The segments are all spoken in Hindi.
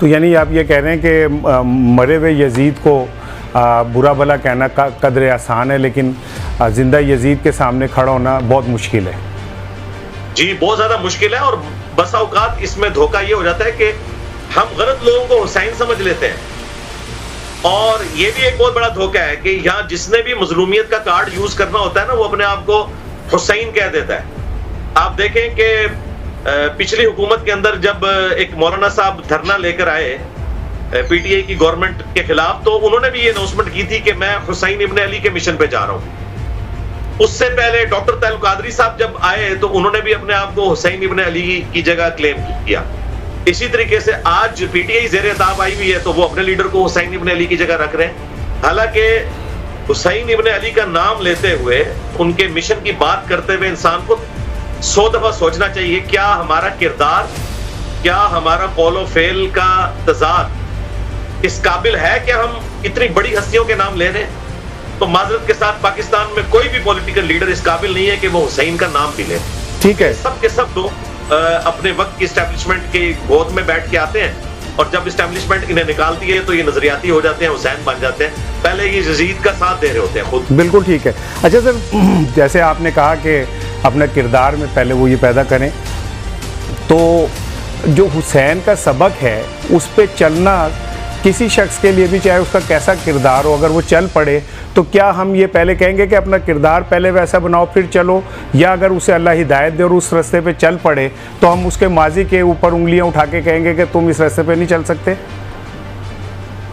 तो यानी आप ये कह रहे हैं कि मरे हुए यजीद को बुरा भला कहना कदर आसान है, लेकिन ज़िंदा यजीद के सामने खड़ा होना बहुत मुश्किल है। जी बहुत ज़्यादा मुश्किल है, और बसा औकात इसमें धोखा ये हो जाता है कि हम गलत लोगों को हुसैन समझ लेते हैं। और ये भी एक बहुत बड़ा धोखा है कि यहाँ जिसने भी मजलूमियत का कार्ड यूज करना होता है ना, वो अपने आप को हुसैन कह देता है। आप देखें कि पिछली हुकूमत के अंदर जब एक मौलाना साहब धरना लेकर आए पीटीआई की गवर्नमेंट के खिलाफ, तो उन्होंने भी ये अनाउंसमेंट की थी कि मैं हुसैन इब्न अली के मिशन पे जा रहा हूं। उससे पहले डॉक्टर तैयब कादरी साहब जब आए तो उन्होंने भी अपने आप को हुसैन इब्न अली की जगह क्लेम किया। इसी तरीके से आज पीटीआई ज़ेर-ए-ताब आई हुई है तो वो अपने लीडर को हुसैन इब्न अली की जगह रख रहे हैं। हालांकि हुसैन इब्न अली का नाम लेते हुए, उनके मिशन की बात करते हुए इंसान को 100 दफा सोचना चाहिए, क्या हमारा किरदार, क्या हमारा कौलो फेल का तजाद इस काबिल है कि हम इतनी बड़ी हस्तियों के नाम ले रहे हैं। तो माजरत के साथ पाकिस्तान में कोई भी पॉलिटिकल लीडर इस काबिल नहीं है कि वो हुसैन का नाम भी ले। ठीक है, सब के सब लोग अपने वक्त की एस्टेब्लिशमेंट के गोद में बैठ के आते हैं, और जब एस्टेब्लिशमेंट इन्हें निकालती है तो ये नजरियाती हो जाते हैं, हुसैन बन जाते हैं। पहले ये यजीद का साथ दे रहे होते हैं खुद। बिल्कुल ठीक है। अच्छा सर, जैसे आपने कहा कि अपना किरदार में पहले वो ये पैदा करें, तो जो हुसैन का सबक है उस पे चलना किसी शख्स के लिए भी, चाहे उसका कैसा किरदार हो, अगर वो चल पड़े तो क्या हम ये पहले कहेंगे कि अपना किरदार पहले वैसा बनाओ फिर चलो, या अगर उसे अल्लाह हिदायत दे और उस रास्ते पे चल पड़े तो हम उसके माजी के ऊपर उंगलियां उठा के कहेंगे कि तुम इस रास्ते पे नहीं चल सकते?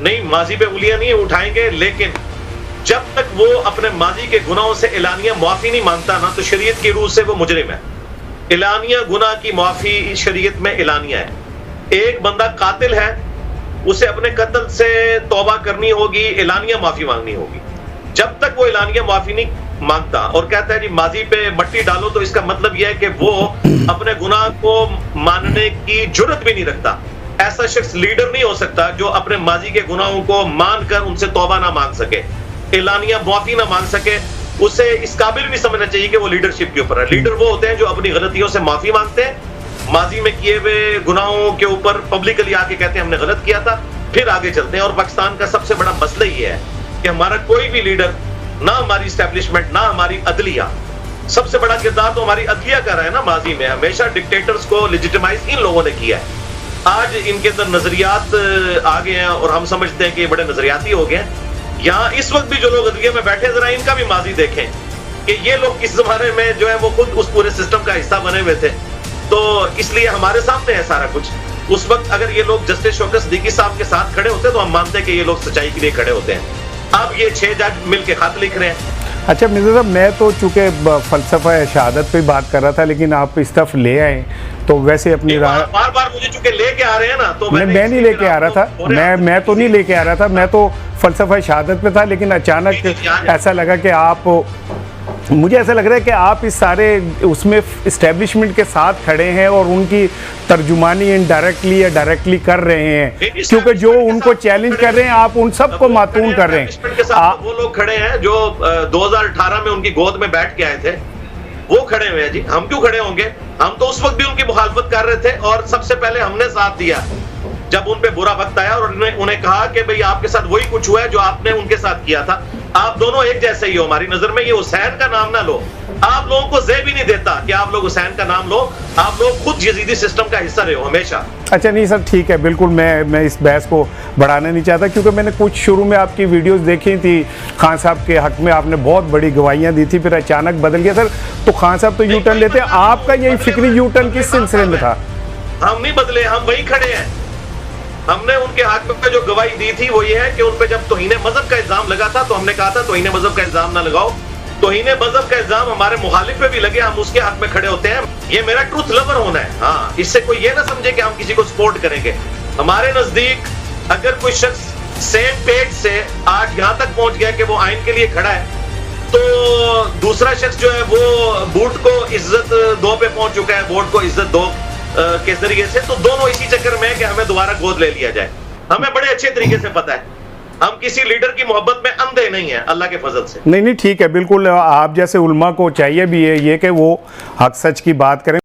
नहीं, माजी पे उंगलियां नहीं उठाएंगे, लेकिन जब तक वो अपने माजी के गुनाहों से एलानिया माफी नहीं मांगता ना, तो शरीयत की रूह से वो मुजरिम है। एलानिया गुनाह की माफी शरीयत में एलानिया है। एक बंदा कातिल है, उसे अपने कत्ल से तौबा करनी होगी, एलानिया माफी मांगनी होगी। जब तक वो एलानिया माफी नहीं मांगता और कहता है जी माजी पे मट्टी डालो, तो इसका मतलब यह है कि वो अपने गुनाह को मानने की जुर्रत भी नहीं रखता। ऐसा शख्स लीडर नहीं हो सकता जो अपने माजी के गुनाहों को मानकर उनसे तौबा ना मांग सके, एलानिया माफी ना मांग सके। उसे इस काबिल भी समझना चाहिए कि वो लीडरशिप के ऊपर है। लीडर वो होते हैं जो अपनी गलतियों से माफी मांगते हैं, माजी में किए हुए गुनाहों के ऊपर पब्लिकली आके कहते हैं हमने गलत किया था, फिर आगे चलते हैं। और पाकिस्तान का सबसे बड़ा मसला ये है कि हमारा कोई भी लीडर, ना हमारी एस्टेब्लिशमेंट, ना हमारी अदलिया, सबसे बड़ा किरदार तो हमारी अदलिया का रहा है ना। माजी में हमेशा डिक्टेटर्स को लेजिटिमाइज इन लोगों ने किया है। आज इनके अंदर नजरियात आ गए हैं और हम समझते हैं कि बड़े नजरियाती हो गए। यहाँ इस वक्त भी जो लोग अदलिया में बैठे, जरा इनका भी माजी देखें कि ये लोग किस जमाने में जो है वो खुद उस पूरे सिस्टम का हिस्सा बने हुए थे। तो इसलिए हमारे सामने है सारा कुछ। उस वक्त अगर ये लोग जस्टिस शौकत सिद्दीकी साहब के साथ खड़े होते तो हम मानते हैं कि ये लोग सच्चाई के लिए खड़े होते हैं। अब ये 6 जज मिलके खत लिख रहे हैं। अच्छा मिर्जा साहब, मैं तो चूंकि फ़लसफ़ा शहादत पे बात कर रहा था, लेकिन आप इस तरफ ले आए तो वैसे अपनी राय बार बार मुझे चूंकि लेके आ रहे हैं ना, तो मैं नहीं लेके आ रहा था, मैं तो नहीं लेके आ रहा था, मैं तो फ़लसफ़ा शहादत पे था। लेकिन अचानक ऐसा लगा कि आप, मुझे ऐसा लग रहा है कि आप इस सारे उसमें इस्टेब्लिशमेंट के साथ खड़े हैं और उनकी तर्जुमानी इनडायरेक्टली या डायरेक्टली कर रहे हैं, क्योंकि जो उनको चैलेंज कर रहे हैं आप उन सबको मातून कर रहे हैं। वो लोग खड़े हैं जो 2018 में उनकी गोद में बैठ के आए थे, वो खड़े हुए हैं जी। हम क्यों खड़े होंगे? हम तो उस वक्त भी उनकी मुखालफत कर रहे थे, और सबसे पहले हमने साथ दिया जब उन पे बुरा वक्त आया और उन्हें कहा कि भाई आपके साथ वही कुछ हुआ है जो आपने उनके साथ किया था। आप दोनों एक जैसे ही हो हमारी नजर में। ये हुसैन का नाम ना लो, आप लोगों को ज़े भी नहीं देता कि आप लोग हुसैन का नाम लो। आप लोग खुद यजीदी सिस्टम का हिस्सा रहे हो हमेशा। अच्छा नहीं सर, ठीक है, बिल्कुल मैं इस बहस को बढ़ाना नहीं चाहता, क्योंकि मैंने कुछ शुरू में आपकी वीडियोस देखी थी, खान साहब के हक में आपने बहुत बड़ी गवाहियां दी थी, फिर अचानक बदल गया सर। तो खान साहब तो यू टर्न लेते हैं, आपका यही फिक्री यू टर्न किस सिलसिले में था? हम नहीं बदले, हम वही खड़े हैं। हमने उनके हक में जो गवाही दी थी वो ये है कि उन पे जब तौहीन मजहब का इल्जाम लगा था तो हमने कहा था तौहीन मजहब का इल्जाम ना लगाओ। तौहीन मजहब का इल्जाम हमारे मुखालिफ पे भी लगे, हम उसके हक में खड़े होते हैं। ये मेरा ट्रूथ लवर होना है। हाँ, इससे कोई ये ना समझे कि हम किसी को सपोर्ट करेंगे। हमारे नजदीक अगर कोई शख्स सेम पेज से आज यहाँ तक पहुंच गया कि वो आइन के लिए खड़ा है, तो दूसरा शख्स जो है वो वोट को इज्जत दो पे पहुंच चुका है, वोट को इज्जत दो के जरिए से। तो दोनों इसी चक्कर में है कि हमें दोबारा गोद ले लिया जाए। हमें बड़े अच्छे तरीके से पता है हम किसी लीडर की मोहब्बत में अंधे नहीं है, अल्लाह के फजल से। नहीं ठीक है, बिल्कुल आप जैसे उलमा को चाहिए भी है ये कि वो हक सच की बात करें।